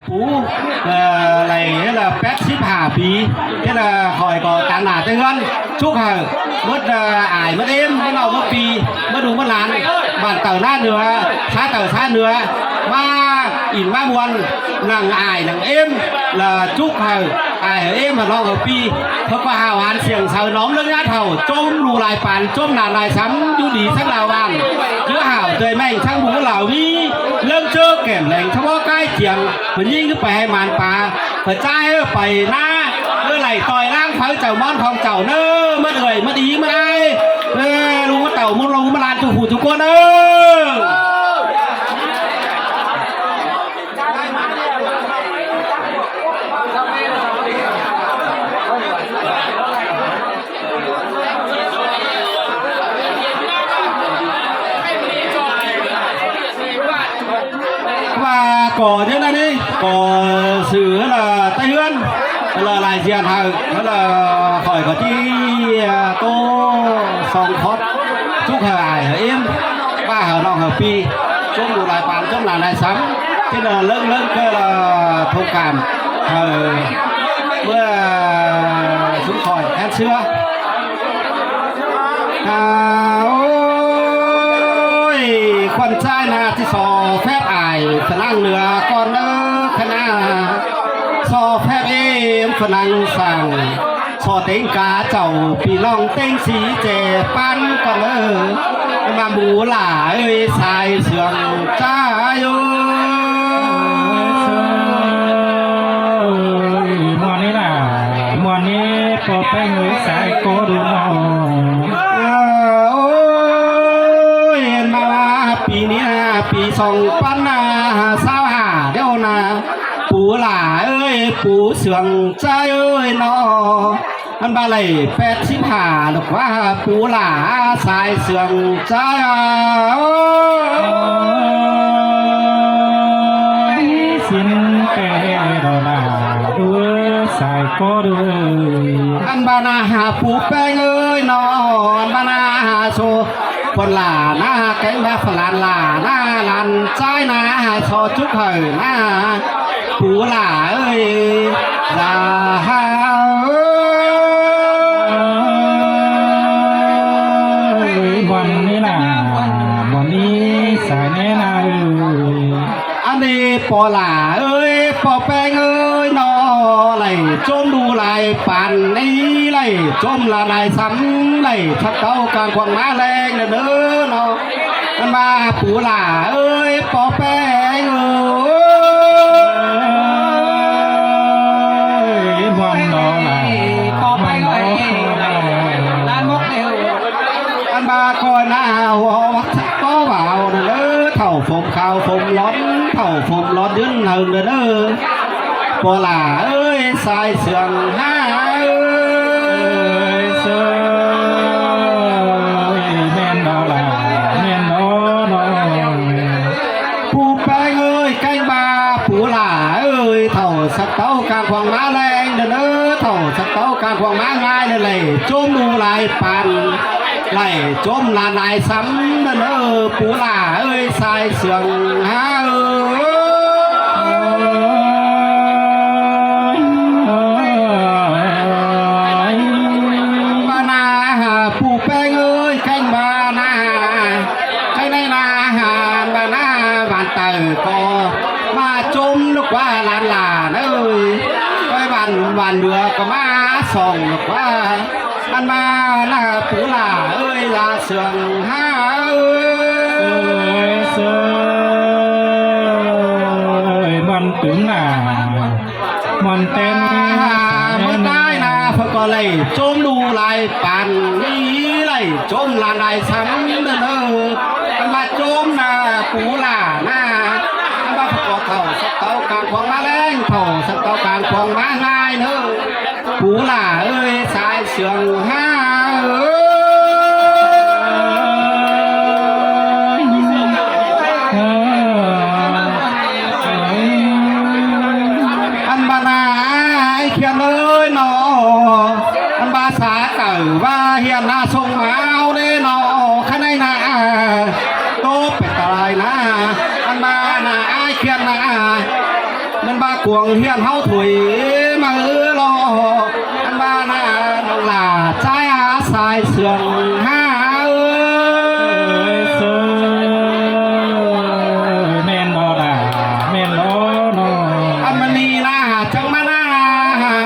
phú này là pet ship hà phí thế là khỏi có tàn nả tới hơn chúc hờ mất ải mất êm cái nào mất phí mất đúng mất lán bản tờ na nữa xa nữa mà ỉn ma buồn nàng ải nàng êm là chúc hờ ải êm mà lo ở phí thôi qua hào hán xiềng sờ nóm lưng át hầu trôm lù lại phản trôm là lại sắm du đi sắc lào vàng chứa hảo trời mệnh sang bú lào vi lưng chơ kèm lệnh cho bó cái chiềng mình nhìn cái bè màn bà phải trai phải na ơ lại tòi lang pháo chầu món phòng chầu nơ mất người mất ý mất ai luôn mất tàu muốn luôn mất lan chủ phụ chủ quân ơ và có thế này đi có sự là tây hương là lại diện hàng đó là khỏi có chi tô sòng thoát chúc hải im ba hở nòng hở pi chúc đủ lại bàn chúc là lại sắm thế là lớn lớn cơ là thông cảm bữa xuống khỏi em xưa ôi con trai làที่สอแฟบอายฝรั่งเหนือก่อนเด้อคณะสอแฟบเอ็มฝรั่งสั่งสอเต็งกาเจ้าพี่น้องเต็งสีเจปันก่อนเด้อมาหมูหล่าเอ้ยสายเสื่องจ้าอยู่มวนนี้ล่ะมวนนี้พอไปเงยสายโกดูน้องปีนี้ปี2025เดี๋ยวนะปูหล่าเอ้ยปูเสื่องใจเอ้ยนอมันบาเลย85หรอกว่าปูหล่าสายเสื่องใจสินเปดอลาดูสายก็ดูอันบานาหาปูแป้งเอ้ยนออันบานาหาโซคนหล่าหน้าแก้งแบบฝรั่งหล่าหน้าลันใจนะชอจุกเหยหน้าปูหล่าเอ้ยลาฮาวันนี้ล่ะวันนี้สายแน่นาอันนี้ปอหล่าเอ้ยปอแป้งเอ้ยนอไหลจมดูไหลปั่นนี้ไหลจมละไหลซ้ำไหลชักเต้ากลางควงม้าแรงเด้อเนาะมันมาปูหล่าเอ้ยปอแป้งเอ้ยวันนอไหลปอแป้งเอ้ยลานมกเดียวมันมาคอยหน้าหัวก็เบาเด้อเท่าผมขาวผมร้อนเท่าผมร้อนยืนหนึ่งเด้อปอหล่าเอ้ยสายเสื่องห้าเอ้ยเสือแม่นนอไหลแม่นนอนอปูแป้งเอ้ยใกล้มาปูหล่าเอ้ยเท่าสักเต้ากลางควงม้าแรงเด้อเท่าสักเต้ากลางควงม้าง่ายเลยจมดูลายปันไหลจมลาลายซ้ำเด้อปูหล่าเอ้ยสายเสื่องห้าเอ้ยปูแป้งเอ้ยแข้งบานาใครในนาหานบานาบานเตอก็มาจมลูกว่าลานหลานเอ้ยไปวันเดือก็มาส่องลูกว่าอันมาหน้าปูหล่าเอ้ยลาเสื่องห้าเอ้ยเสือมันถึงหน้ามันเต้นเมื่อได้นาพก็เลยจมดูลายปั่นนี้เลยจมลานลายซ้ำเด้อมันมาจมนาปูหล่าหน้ามันมาพก็เท่าสักเต้ากลางควงมาแรงเท่าสักเต้ากลางควงมาง่ายเนอะปูหล่าเอ้ยสายเสื่องห้าอันบานาไอเขียนเลยเนาะอันบาษาเก่าว่าเฮียนนาทรงมาเอาเด้เนาะข้างในนาโตเป็ดตายนะอันบานาไอเขียนนามันบา กวงเฮียนเฮาถุยมารออันบ้านาน้องหลาใจอาสายเสื่องห้าเสือแม่นบ่ล่ะแม่นบ่เนาะอันมันนี่นะจังมานา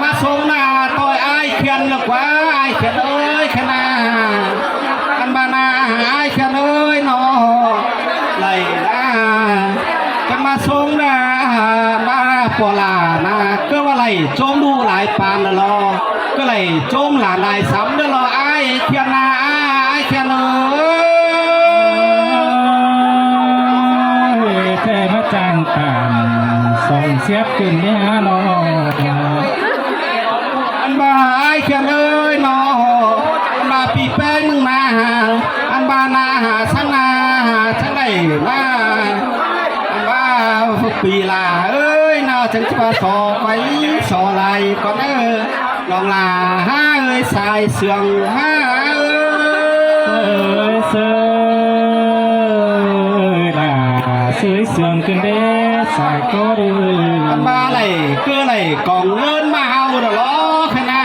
มาทรงนาต่อยไอ้เขียนกว่าไอ้เขียนเอ้ยขนาอันบ้านาไอ้เขียนเอ้ยเนาะไหลนะจังมาทรงนามาปอลานะก็ว่าไหลโจมดูหลายปานละรอก็ไหลโจมหลานหลายซ้ำเด้อรอไอ้เขียนนาไอ้เขียนเอ้ยแต่มาจ้างกันส่งเสียบขึ้นเนี่ยเนาะอันบ่าไอ้เขียนเอ้ยเนาะอันบ่าปีแป้งมึงมาอันบ่านาสังนาสังไหนมาอันบ่าปีลาเอ้ยเนาะจังจะมาสอไปสอไหลก่อนลองลาห้าเอ้ยสายเสื่องห้าเอ้ยเสือล่ะเสือเสื่อมขึ้นเด้สายก็ดื้ออันบ่าไหลเกลือไหลกองเงินมาเอาเด้อล้อขนา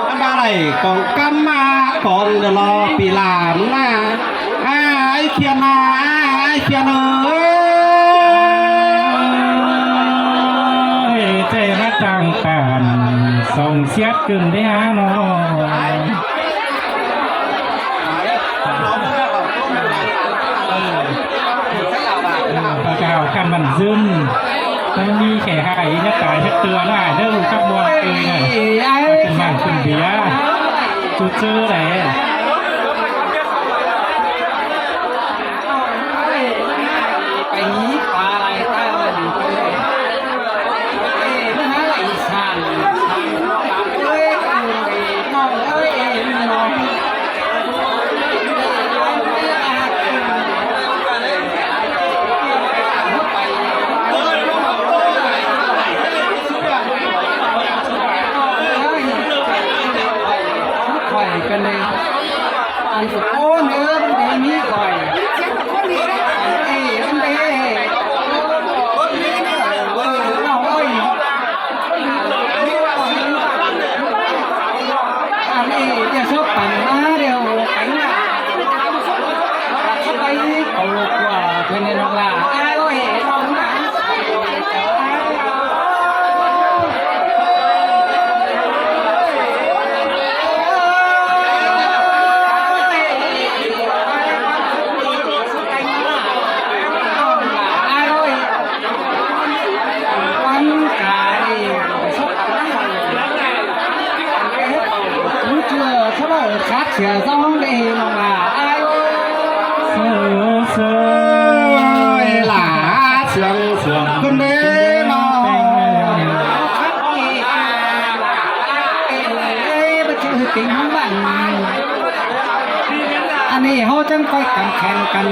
อันบ่าไหลกองกำมากองเด้อล้อปีลามึงนะไอ้เขียนนาไอ้เขียนเอ้ยใจมาจ้างกันส่งเสียบขึ้นเด้เนาะประกาศกันบันซึมต้องมีแข่หายนักกายนักเตือนได้เด้อลูกกับบัวเอ้ยเนี่ยเป็นมันขึ้นเบียจุดเจอแหละไปนี้ปลาอะไรใต้มาอยู่ตรงนี้ไม่หาอะไรสั่นเอ้ยมองเอ้ยมองกันเลยอันสุดโอ้เนื้อมันดีมีก่อยเอ้ยมันดีอันนี้จะชอบปั่นมาเดียวปั่นเข้าไปเอาลูกว่าเพื่อนน้องลาไอ้โอ้ยน้องนะkhác sửa xong đi mà ai ơi là sườn sườn con đế nó tính bạn anh ấy họ chẳng coi cầm khen cần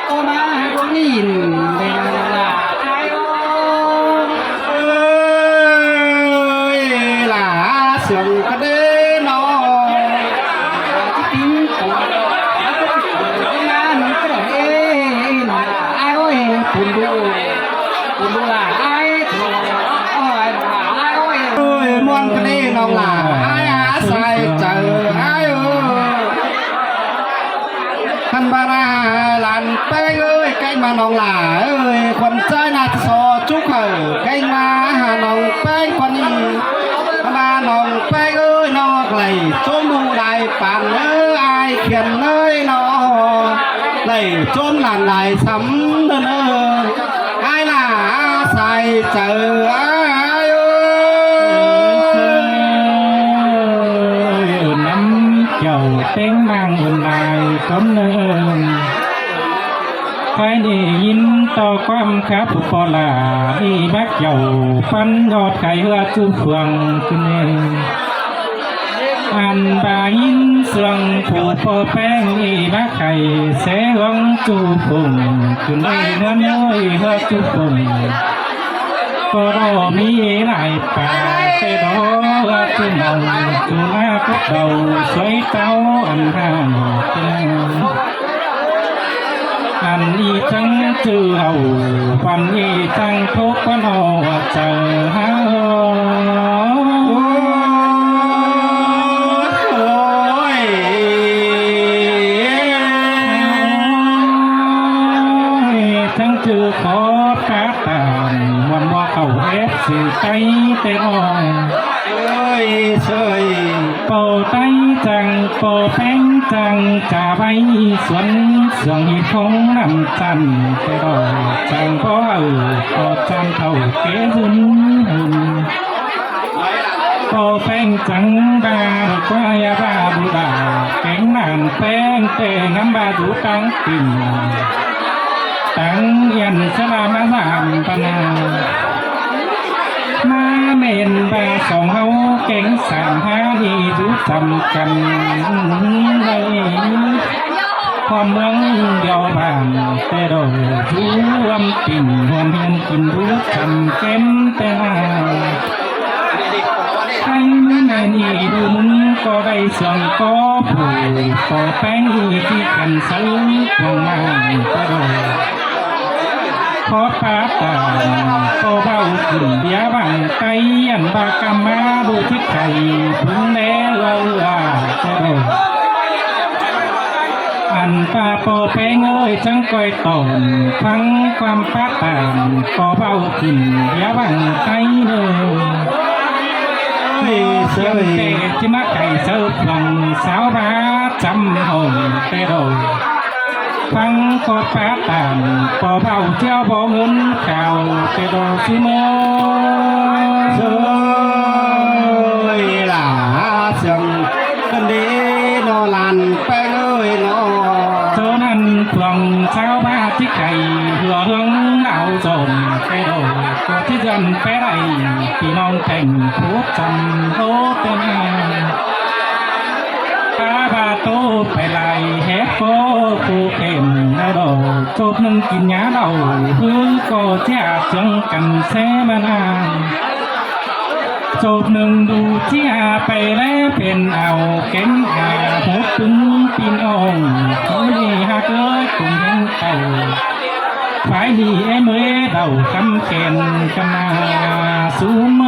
cô má có nhìn đây là ai ơi là sườn con đế muôn cái đi nó là ai á sai chờ ai thân ba na làn tay ơi cái mà nó là ơi con trai là so chúc hở cái mà nó tay con mà nó tay ơi nó lại trốn đu đại bàn ơi ai khiển ơi nó lại trốn làn lại sắm đơn ơi ai là sai chờ ai dầu tiếng mang hình lại cấm nương phải đi in to quan khắp phò là đi bác dầu phân gọt cái hứa chu phường kinh anh bà in sương phủ phò phèn đi bác thầy sẽ hướng chu phùng kinh đây ngân ơi hứa chu phùng có đó mi lại bà cái đó chú mong chú má cất đầu xoay tao anh hàng อันอีจังจือเอาวันอีจังทุกวันเอาเจอหาทั้งจือขอพระตามวันว่าเขาเอฟสื่อไตเตอองเอ้ยเชยโปไตจังโปแป้งจังจ่าใบสวนเสียงหีของน้ำจันเตอจังพ่อพอจันเท่าเกซึนโปแป้งจังบาก็ยาบาบุดาแกงน้ำแป้งเตน้ำบาดูตังปิ่นตั้งยันสลามาสามปนามาเมนบาสองเฮาเก่งสามหาดีรู้จำกันเลยความเมืองเดียวบานแต่เรารู้วมปิ่นรวมเพียนกินรู้จำเก่งแต่ใครแม่นี่ดูมึงก็ได้เสียงก็ผู้ก็แป้งที่กันซื้อของมาแต่เราขอปาตาก็เบาขึ้นเดียบังไกยันบากามาดูที่ไข่พึ่งแน่เล่าเจ้าอันปาโปแป้งเอ้ยจังก้อยตอนฟังความปาตามก็เบาขึ้นเดียบังไกเลยเสียงเตะจิมาไก่เสิร์ฟหลังสาวบาจำหงเตโรฟังก็ปาตามก็เบาเจ้าบ่เงินข่าวเตโรซิโมเจ้ยล่ะเสียงกันดีนอลันแป้งเอ้ยนอเท่านั้นพลังสาวบาที่ไก่หัวเฮืองเอาจนเตโรก็ที่จันไปไรพี่น้องแต่งพูดจำโตเต็มตาบาโตไปไล่แฮกโฟผู้เข็มแล้วดอกจบนึงกินยาเดาพื้นก็จะจังกันแซ่มานานจบหนึ่งดูเจียไปแล้วเป็นเอาเก่งหาหดตึงปีนองเขานี่หาเกิดกลุ่มแห่งเต่าฝ่ายนี้เมื่อเดาคำเก่นกันมาสูม